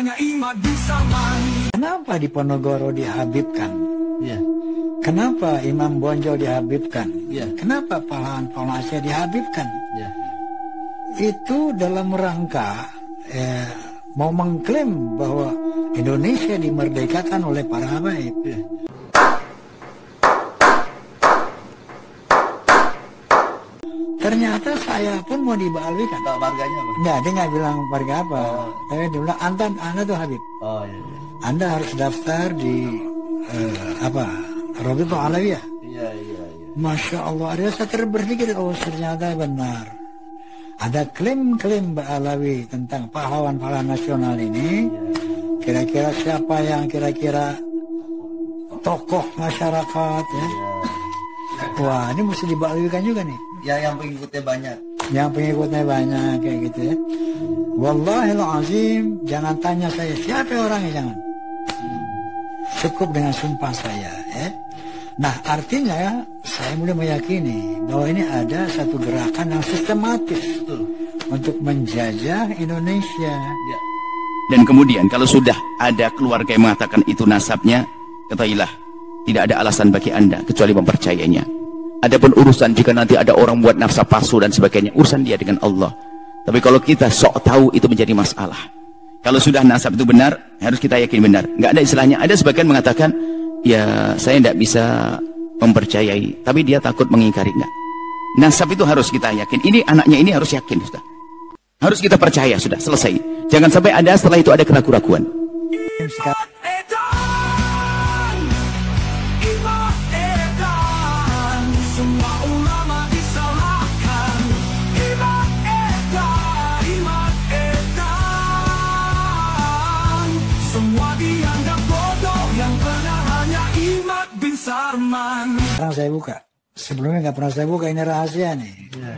hanya Imad bin Sarman. Kenapa Diponegoro dihabibkan? Ya. Kenapa Imam Bonjol dihabibkan? Ya. Kenapa pahlawan-pahlawan Aceh dihabibkan? Ya. Itu dalam rangka mau mengklaim bahwa Indonesia dimerdekakan oleh para habaib. Ya. Ternyata saya pun mau dibalikan. Tahu warganya apa? Enggak, dia nggak bilang warga apa. Tapi dia bilang, Anda tuh Habib. Oh iya, iya. Anda harus daftar di Rabithah Alawiyah. Iya, iya, iya. Masya Allah, ada saya berpikir, oh ternyata benar. Ada klaim-klaim Mbak Alawi tentang pahlawan-pahlawan nasional ini. Kira-kira siapa yang kira-kira tokoh masyarakat ya? Wah, ini mesti dibalikan juga nih. Ya, yang pengikutnya banyak. Yang pengikutnya banyak kayak gitu ya. Wallahil azim, jangan tanya saya siapa orangnya, jangan. Cukup dengan sumpah saya ya. Nah, artinya saya mulai meyakini bahwa ini ada satu gerakan yang sistematis. Betul. Untuk menjajah Indonesia. Ya. Dan kemudian kalau sudah ada keluarga yang mengatakan itu nasabnya, ketahuilah tidak ada alasan bagi Anda kecuali mempercayainya. Adapun urusan jika nanti ada orang buat nafsa palsu dan sebagainya, urusan dia dengan Allah. Tapi kalau kita sok tahu, itu menjadi masalah. Kalau sudah nasab itu benar, harus kita yakin benar. Nggak ada istilahnya. Ada sebagian mengatakan, ya saya tidak bisa mempercayai, tapi dia takut mengingkari. Enggak. Nasab itu harus kita yakin. Ini anaknya ini harus yakin, sudah. Harus kita percaya, sudah selesai. Jangan sampai ada setelah itu ada keraguan-keraguan. Sekarang saya buka. Sebelumnya nggak pernah saya buka, ini rahasia nih. Ya.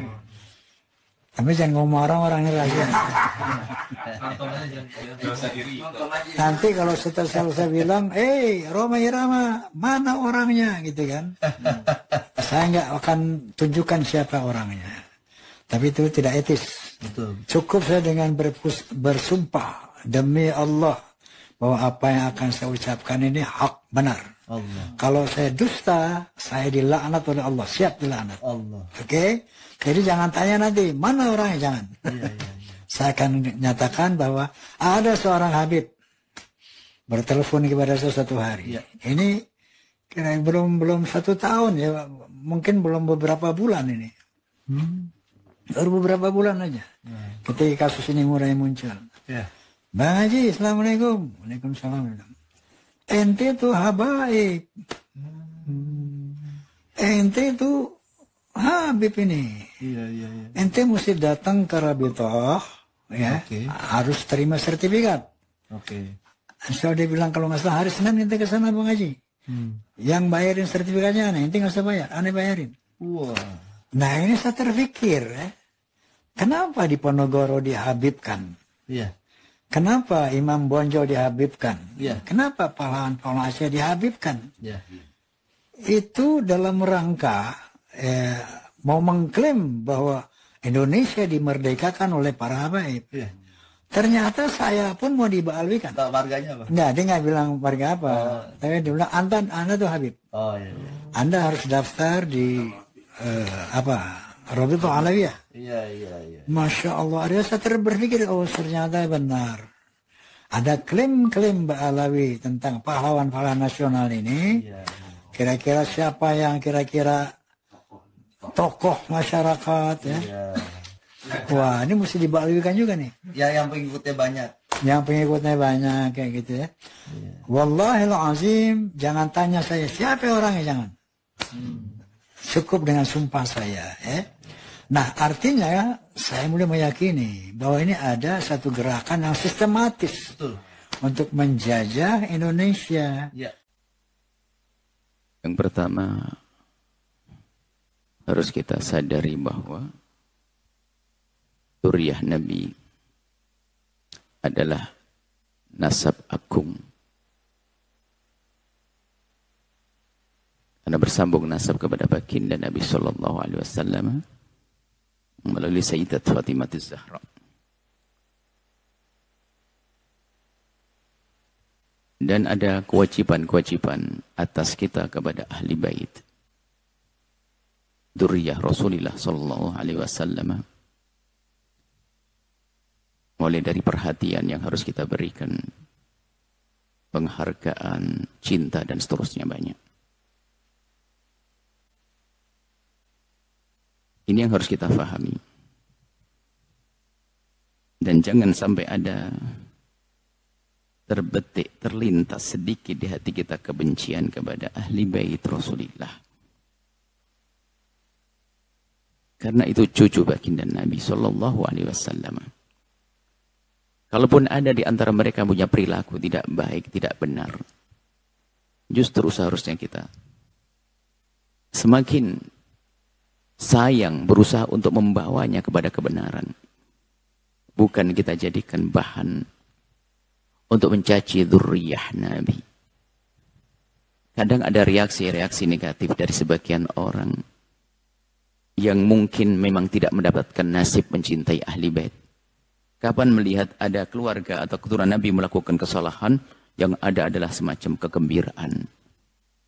Tapi jangan ngomong orang ini rahasia. Nanti kalau setelah saya bilang, Roma Irama, mana orangnya gitu kan? Saya nggak akan tunjukkan siapa orangnya. Tapi itu tidak etis. Betul. Cukup saya dengan bersumpah demi Allah bahwa apa yang akan saya ucapkan ini hak benar. Allah. Kalau saya dusta, saya dilaknat oleh Allah, siap dilaknat. Allah. Oke? Jadi jangan tanya nanti, mana orangnya, jangan. Iya, iya, iya. Saya akan nyatakan bahwa ada seorang Habib bertelepon kepada saya satu hari. Iya. Ini kira belum 1 tahun ya, mungkin belum beberapa bulan ini. Baru beberapa bulan aja. Ketika kasus ini mulai muncul. Ya. Bang Haji, Assalamualaikum. Waalaikumsalam. Ente tuh habaib. Ente tuh Habib ini. Iya, iya, iya. Ente mesti datang ke Rabithah, ya. Oke. Harus terima sertifikat. Oke. So dia bilang kalau nggak salah hari Senin ente ke sana Bang Haji. Yang bayarin sertifikatnya ente nggak usah bayar, aneh bayarin. Wah. Nah ini saya terpikir, kenapa Diponegoro dihabibkan? Iya. Kenapa Imam Bonjol dihabibkan? Ya. Kenapa pahlawan-pahlawan Aceh dihabibkan? Ya. Itu dalam rangka mau mengklaim bahwa Indonesia dimerdekakan oleh para habaib. Ya. Ternyata saya pun mau dibalikan. Tahu warganya apa? Enggak, dia nggak bilang warga apa. Tapi dia bilang, Anda tuh Habib. Oh iya, iya. Anda harus daftar di Rabithah Alawiyah. Iya, iya, iya. Masya Allah, ada saya berpikir, oh ternyata benar. Ada klaim-klaim Mbak Alawi tentang pahlawan-pahlawan nasional ini. Iya. Kira-kira siapa yang kira-kira tokoh masyarakat ya? Iya. Wah, ini mesti dibalikan juga nih. Ya, yang pengikutnya banyak. Yang pengikutnya banyak kayak gitu ya. Iya. Wallahil azim, jangan tanya saya siapa orangnya, jangan. Cukup dengan sumpah saya ya. Nah, artinya saya mulai meyakini bahwa ini ada satu gerakan yang sistematis. Betul. Untuk menjajah Indonesia. Ya. Yang pertama, harus kita sadari bahwa zuriyah Nabi adalah nasab agung. Karena bersambung nasab kepada baginda Nabi Sallallahu Alaihi Wasallam melalui Sayyidat Fatimah Az-Zahra. Dan ada kewajiban-kewajiban atas kita kepada ahli bait, dzurriyyah Rasulullah sallallahu alaihi wasallam. Mulai dari perhatian yang harus kita berikan, penghargaan, cinta, dan seterusnya banyak. Ini yang harus kita pahami. Dan jangan sampai ada terbetik, terlintas sedikit di hati kita kebencian kepada ahli bait Rasulullah. Karena itu cucu baginda Nabi sallallahu alaihi wasallam. Kalaupun ada di antara mereka punya perilaku tidak baik, tidak benar, justru seharusnya kita semakin sayang, berusaha untuk membawanya kepada kebenaran. Bukan kita jadikan bahan untuk mencaci dzurriyyah Nabi. Kadang ada reaksi-reaksi negatif dari sebagian orang yang mungkin memang tidak mendapatkan nasib mencintai ahli bait. Kapan melihat ada keluarga atau keturunan Nabi melakukan kesalahan, yang ada adalah semacam kegembiraan.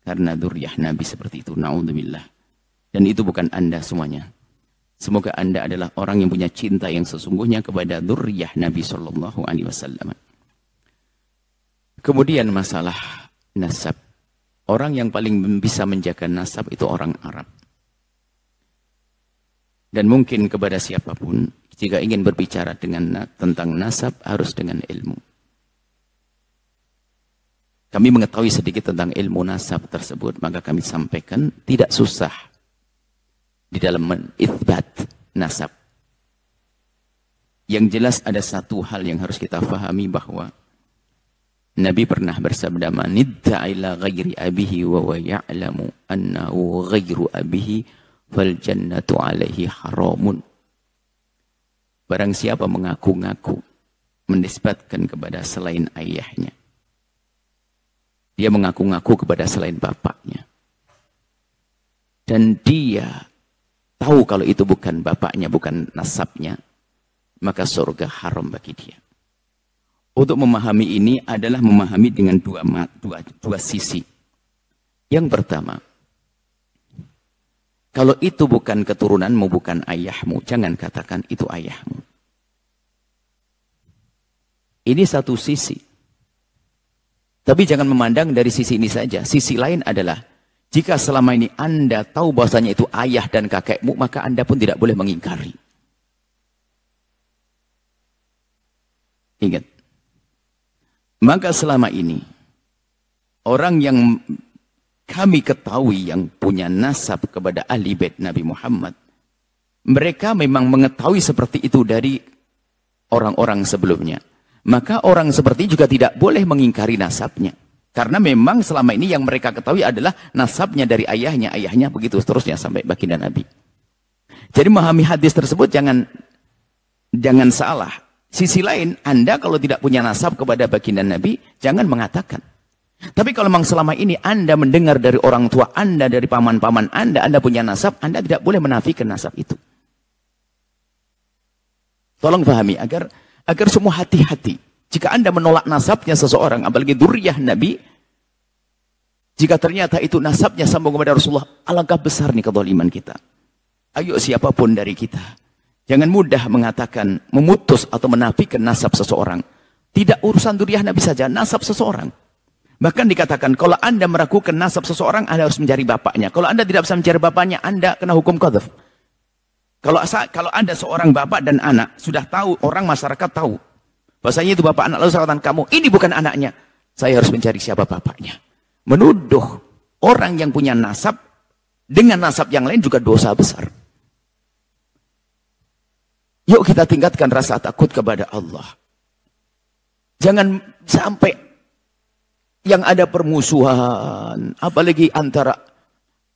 Karena dzurriyyah Nabi seperti itu, na'udzubillah. Dan itu bukan Anda semuanya. Semoga Anda adalah orang yang punya cinta yang sesungguhnya kepada dzurriyyah Nabi sallallahu alaihi wasallam. Kemudian masalah nasab. Orang yang paling bisa menjaga nasab itu orang Arab. Dan mungkin kepada siapapun, jika ingin berbicara tentang nasab, harus dengan ilmu. Kami mengetahui sedikit tentang ilmu nasab tersebut, maka kami sampaikan tidak susah di dalam menitsbat nasab. Yang jelas ada satu hal yang harus kita fahami, bahwa Nabi pernah bersabda, "Man idda'a ila ghairi abihi wa huwa ya'lamu annahu ghairu abihi fal jannatu 'alaihi haramun." Barang siapa mengaku-ngaku menisbatkan kepada selain ayahnya, dia mengaku-ngaku kepada selain bapaknya, dan dia tahu kalau itu bukan bapaknya, bukan nasabnya, maka surga haram bagi dia. Untuk memahami ini adalah memahami dengan dua sisi. Yang pertama, kalau itu bukan keturunanmu, bukan ayahmu, jangan katakan itu ayahmu. Ini satu sisi. Tapi jangan memandang dari sisi ini saja. Sisi lain adalah, jika selama ini Anda tahu bahwasanya itu ayah dan kakekmu, maka Anda pun tidak boleh mengingkari. Ingat. Maka selama ini, orang yang kami ketahui yang punya nasab kepada ahli bait Nabi Muhammad, mereka memang mengetahui seperti itu dari orang-orang sebelumnya. Maka orang seperti itu juga tidak boleh mengingkari nasabnya. Karena memang selama ini yang mereka ketahui adalah nasabnya dari ayahnya begitu seterusnya sampai baginda Nabi. Jadi memahami hadis tersebut jangan salah. Sisi lain, Anda kalau tidak punya nasab kepada baginda Nabi, jangan mengatakan. Tapi kalau memang selama ini Anda mendengar dari orang tua Anda, dari paman-paman Anda punya nasab, Anda tidak boleh menafikan nasab itu. Tolong pahami agar semua hati-hati. Jika Anda menolak nasabnya seseorang, apalagi dzurriyyah Nabi, jika ternyata itu nasabnya sambung kepada Rasulullah, alangkah besar nih kezaliman kita. Ayo siapapun dari kita, jangan mudah mengatakan, memutus atau menafikan nasab seseorang. Tidak urusan dzurriyyah Nabi saja, nasab seseorang. Bahkan dikatakan, kalau Anda meragukan nasab seseorang, Anda harus mencari bapaknya. Kalau Anda tidak bisa mencari bapaknya, Anda kena hukum qadhaf. Kalau Anda seorang bapak dan anak, sudah tahu, orang masyarakat tahu, bahasanya itu bapak anak, lalu saya katakan, kamu, ini bukan anaknya. Saya harus mencari siapa bapaknya. Menuduh orang yang punya nasab, dengan nasab yang lain juga dosa besar. Yuk kita tingkatkan rasa takut kepada Allah. Jangan sampai yang ada permusuhan, apalagi antara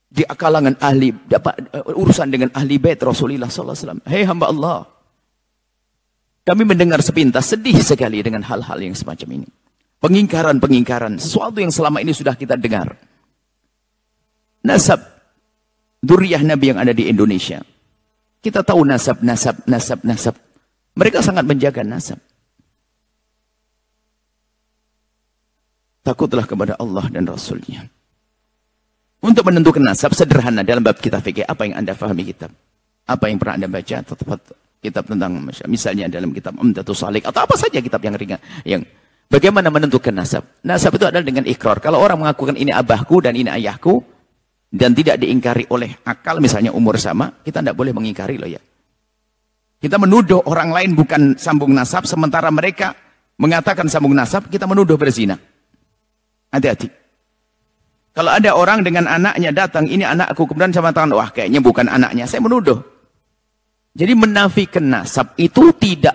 di kalangan ahli, urusan dengan ahli bait Rasulullah SAW. Hei hamba Allah, kami mendengar sepintas, sedih sekali dengan hal-hal yang semacam ini. Pengingkaran, sesuatu yang selama ini sudah kita dengar. Nasab dzurriyyah Nabi yang ada di Indonesia. Kita tahu nasab. Mereka sangat menjaga nasab. takutlah kepada Allah dan Rasulnya. Untuk menentukan nasab sederhana dalam bab kitab fikih, apa yang Anda fahami kitab? Apa yang pernah Anda baca? Kitab tentang misalnya dalam kitab Umdatus Shalik atau apa saja kitab yang ringan. Yang bagaimana menentukan nasab? Nasab itu adalah dengan ikrar. Kalau orang mengakukan ini abahku dan ini ayahku dan tidak diingkari oleh akal, misalnya umur sama, kita tidak boleh mengingkari loh ya. Kita menuduh orang lain bukan sambung nasab, sementara mereka mengatakan sambung nasab, kita menuduh berzina. Hati-hati. Kalau ada orang dengan anaknya datang, ini anakku, kemudian sama tangan, wah kayaknya bukan anaknya, saya menuduh. Jadi menafikan nasab itu tidak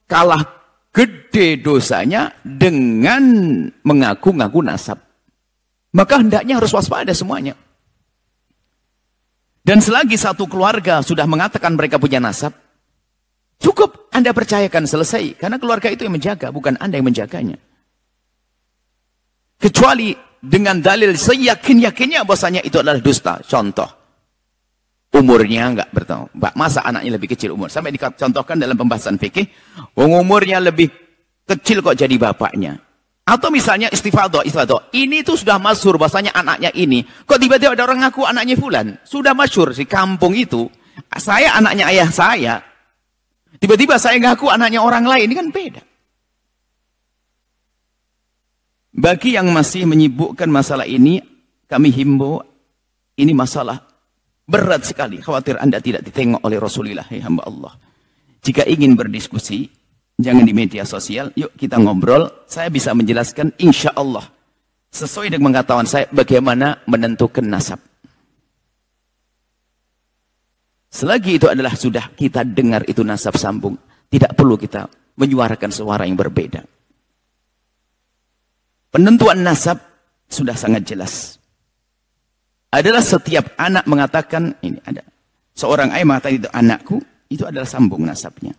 kalah gede dosanya dengan mengaku-ngaku nasab. Maka hendaknya harus waspada semuanya. Dan selagi satu keluarga sudah mengatakan mereka punya nasab, cukup Anda percayakan, selesai. Karena keluarga itu yang menjaga, bukan Anda yang menjaganya. Kecuali dengan dalil seyakin-yakinnya bahwasanya itu adalah dusta. Contoh, umurnya enggak bertahu. Masa anaknya lebih kecil umur? Sampai dicontohkan dalam pembahasan fikih, umurnya lebih kecil kok jadi bapaknya. Atau misalnya istifadah. Ini tuh sudah masyhur bahwasanya anaknya ini. Kok tiba-tiba ada orang ngaku anaknya fulan? Sudah masyhur di kampung itu. Saya anaknya ayah saya. Tiba-tiba saya ngaku anaknya orang lain. Ini kan beda. Bagi yang masih menyibukkan masalah ini, kami himbau, ini masalah berat sekali. Khawatir Anda tidak ditengok oleh Rasulullah, ya hamba Allah. Jika ingin berdiskusi, jangan di media sosial, yuk kita ngobrol. Saya bisa menjelaskan insya Allah sesuai dengan pengetahuan saya bagaimana menentukan nasab. Selagi itu adalah sudah kita dengar itu nasab sambung, tidak perlu kita menyuarakan suara yang berbeda. Penentuan nasab sudah sangat jelas. Adalah setiap anak mengatakan, ini ada seorang ayah mengatakan itu anakku, itu adalah sambung nasabnya.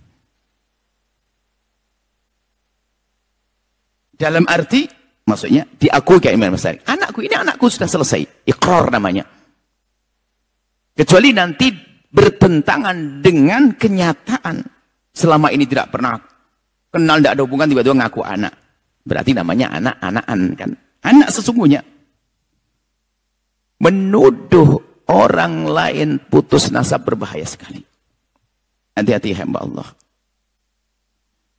Dalam arti, maksudnya diakui kayak Imam Besar. Anakku, ini anakku sudah selesai. Iqrar namanya. Kecuali nanti bertentangan dengan kenyataan. Selama ini tidak pernah kenal, tidak ada hubungan, tiba-tiba ngaku anak. Berarti namanya anak-anakan kan. Anak sesungguhnya. Menuduh orang lain putus nasab berbahaya sekali. Hati-hati hamba Allah.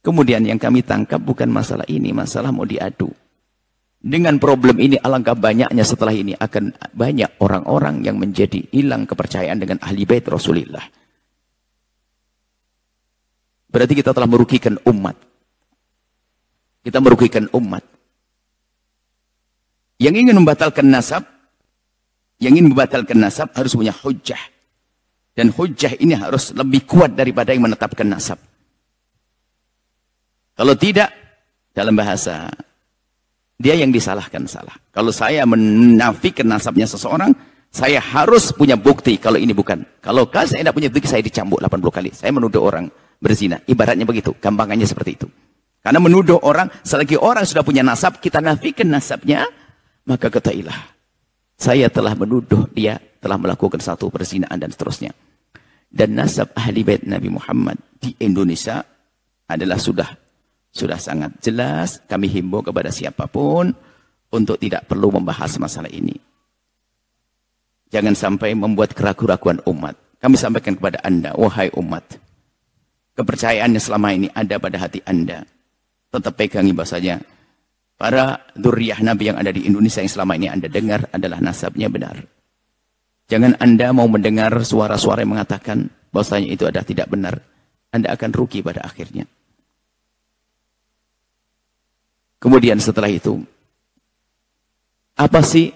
Kemudian yang kami tangkap bukan masalah ini, masalah mau diadu. Dengan problem ini alangkah banyaknya setelah ini akan banyak orang-orang yang menjadi hilang kepercayaan dengan ahli bait Rasulullah. Berarti kita telah merugikan umat. Kita merugikan umat. Yang ingin membatalkan nasab, harus punya hujjah. Dan hujjah ini harus lebih kuat daripada yang menetapkan nasab. Kalau tidak, dalam bahasa, dia yang disalahkan salah. Kalau saya menafikan nasabnya seseorang, saya harus punya bukti kalau ini bukan. Kalau saya tidak punya bukti, saya dicambuk 80 kali. Saya menuduh orang berzina. Ibaratnya begitu, gampangannya seperti itu. Karena menuduh orang, selagi orang sudah punya nasab, kita nafikan nasabnya, maka ketahuilah, saya telah menuduh dia telah melakukan satu perzinaan dan seterusnya. Dan nasab ahli bait Nabi Muhammad di Indonesia adalah sudah sangat jelas. Kami himbau kepada siapapun untuk tidak perlu membahas masalah ini. Jangan sampai membuat keraguan-keraguan umat. Kami sampaikan kepada Anda, wahai umat, kepercayaannya selama ini ada pada hati Anda. Tetap pegangi bahasanya para dzurriyyah Nabi yang ada di Indonesia yang selama ini Anda dengar adalah nasabnya benar. Jangan Anda mau mendengar suara-suara yang mengatakan bahwasanya itu adalah tidak benar. Anda akan rugi pada akhirnya. Kemudian setelah itu, apa sih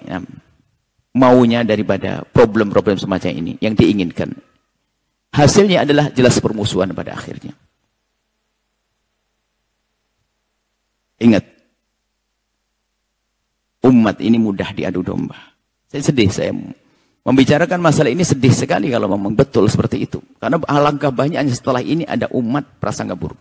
maunya daripada problem-problem semacam ini yang diinginkan? Hasilnya adalah jelas permusuhan pada akhirnya. Ingat, umat ini mudah diadu domba. Saya sedih, saya membicarakan masalah ini sedih sekali kalau memang betul seperti itu. Karena alangkah banyaknya setelah ini ada umat prasangka buruk.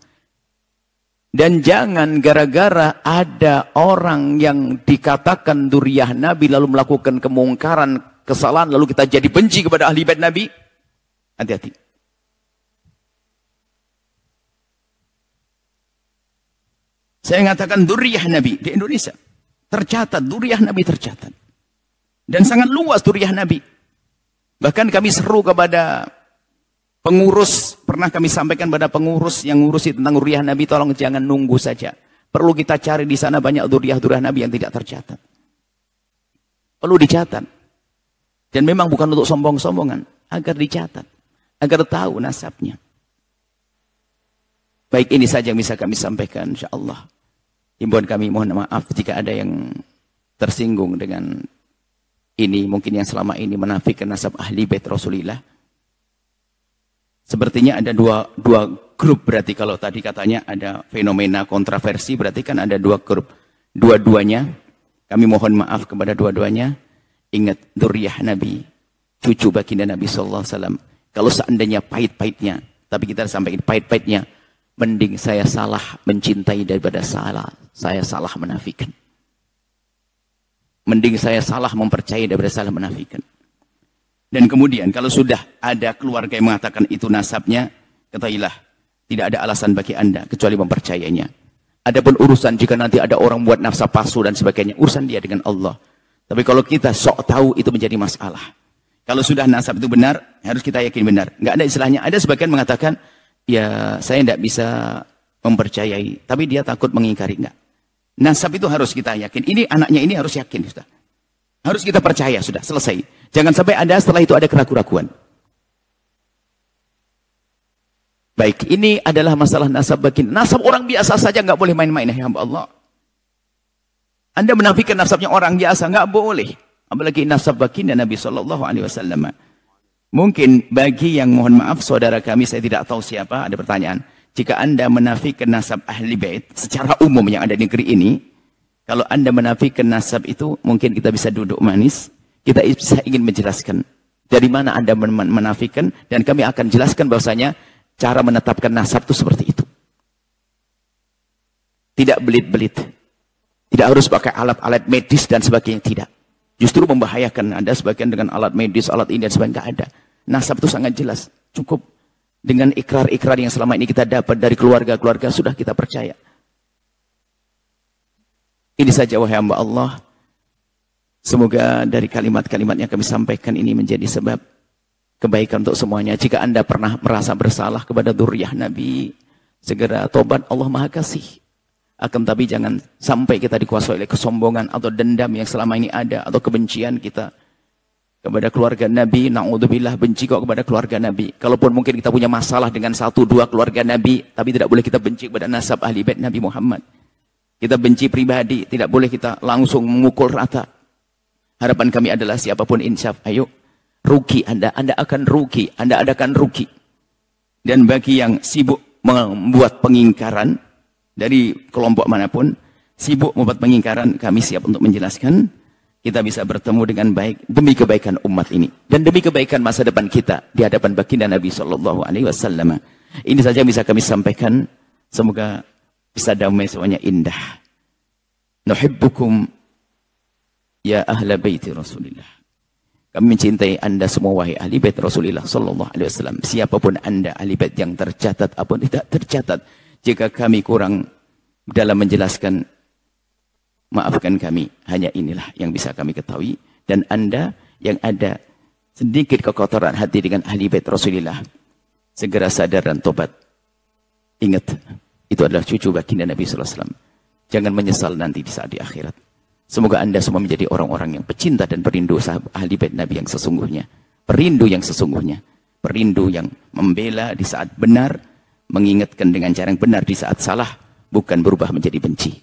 Dan jangan gara-gara ada orang yang dikatakan dzurriyyah Nabi lalu melakukan kemungkaran, kesalahan, lalu kita jadi benci kepada ahli bait Nabi. Hati-hati. Saya mengatakan dzurriyyah Nabi di Indonesia. Tercatat, dzurriyyah Nabi tercatat. Dan sangat luas dzurriyyah Nabi. Bahkan kami seru kepada pengurus, pernah kami sampaikan pada pengurus yang ngurusi tentang dzurriyyah Nabi, tolong jangan nunggu saja. Perlu kita cari di sana banyak dzurriyyah Nabi yang tidak tercatat. Perlu dicatat. Dan memang bukan untuk sombong-sombongan, agar dicatat, agar tahu nasabnya. Baik, ini saja yang bisa kami sampaikan, insyaallah. Himbauan kami, mohon maaf jika ada yang tersinggung dengan ini, mungkin yang selama ini menafikan nasab ahli bait Rasulillah. Sepertinya ada dua grup, berarti kalau tadi katanya ada fenomena kontroversi, berarti kan ada dua grup. Dua-duanya, kami mohon maaf kepada dua-duanya. Ingat, dzurriyyah Nabi, cucu baginda Nabi SAW. Kalau seandainya pahit-pahitnya, tapi kita sampaikan pahit-pahitnya, mending saya salah mencintai daripada saya salah menafikan. Mending saya salah mempercayai daripada salah menafikan. Dan kemudian kalau sudah ada keluarga yang mengatakan itu nasabnya, ketahuilah tidak ada alasan bagi Anda kecuali mempercayainya. Adapun urusan jika nanti ada orang buat nafsa palsu dan sebagainya, urusan dia dengan Allah. Tapi kalau kita sok tahu, itu menjadi masalah. Kalau sudah nasab itu benar, harus kita yakin benar. Nggak ada istilahnya. Ada sebagian mengatakan, ya saya tidak bisa mempercayai, tapi dia takut mengingkari. Enggak. Nasab itu harus kita yakin. Ini anaknya ini harus yakin. Sudah. Harus kita percaya, sudah selesai. Jangan sampai ada setelah itu ada keraguan-keraguan. Baik, ini adalah masalah nasab baginda. Nasab orang biasa saja nggak boleh main-main, ya Allah. Anda menafikan nasabnya orang biasa, nggak boleh. Apalagi nasab baginda Nabi SAW. Mungkin bagi yang mohon maaf saudara kami, saya tidak tahu siapa, ada pertanyaan. Jika Anda menafikan nasab ahli bait secara umum yang ada di negeri ini, kalau Anda menafikan nasab itu, mungkin kita bisa duduk manis, kita bisa ingin menjelaskan dari mana Anda menafikan, dan kami akan jelaskan bahwasanya cara menetapkan nasab itu seperti itu. Tidak belit-belit. Tidak harus pakai alat-alat medis dan sebagainya, tidak. Justru membahayakan. Anda sebagian dengan alat medis, alat ini dan sebagainya, nggak ada. Nasab itu sangat jelas. Cukup dengan ikrar-ikrar yang selama ini kita dapat dari keluarga-keluarga, sudah kita percaya. Ini saja wahai hamba Allah. Semoga dari kalimat-kalimat yang kami sampaikan ini menjadi sebab kebaikan untuk semuanya. Jika Anda pernah merasa bersalah kepada dzurriyyah Nabi, segera tobat, Allah Maha Kasih. Akan tapi jangan sampai kita dikuasai oleh kesombongan atau dendam yang selama ini ada, atau kebencian kita kepada keluarga Nabi. Na'udzubillah, benci kok kepada keluarga Nabi. Kalaupun mungkin kita punya masalah dengan 1-2 keluarga Nabi, tapi tidak boleh kita benci kepada nasab ahli bait Nabi Muhammad. Kita benci pribadi, tidak boleh kita langsung memukul rata. Harapan kami adalah siapapun insaf, ayo rugi Anda akan rugi, Anda akan rugi. Dan bagi yang sibuk membuat pengingkaran dari kelompok manapun, sibuk membuat pengingkaran, kami siap untuk menjelaskan. Kita bisa bertemu dengan baik demi kebaikan umat ini dan demi kebaikan masa depan kita di hadapan baginda Nabi SAW. Ini saja yang bisa kami sampaikan. Semoga bisa damai, semuanya indah. Nuhibbukum ya ahla baiti Rasulillah. Kami mencintai Anda semua wahai ahli bait Rasulullah SAW. Siapapun Anda, ahli bait yang tercatat ataupun tidak tercatat. Jika kami kurang dalam menjelaskan, maafkan kami. Hanya inilah yang bisa kami ketahui. Dan Anda yang ada sedikit kekotoran hati dengan ahli bait Rasulullah, segera sadar dan tobat. Ingat, itu adalah cucu baginda Nabi SAW. Jangan menyesal nanti di saat di akhirat. Semoga Anda semua menjadi orang-orang yang pecinta dan perindu sahabat ahli bait Nabi yang sesungguhnya. Perindu yang sesungguhnya. Perindu yang membela di saat benar, mengingatkan dengan cara yang benar di saat salah, bukan berubah menjadi benci.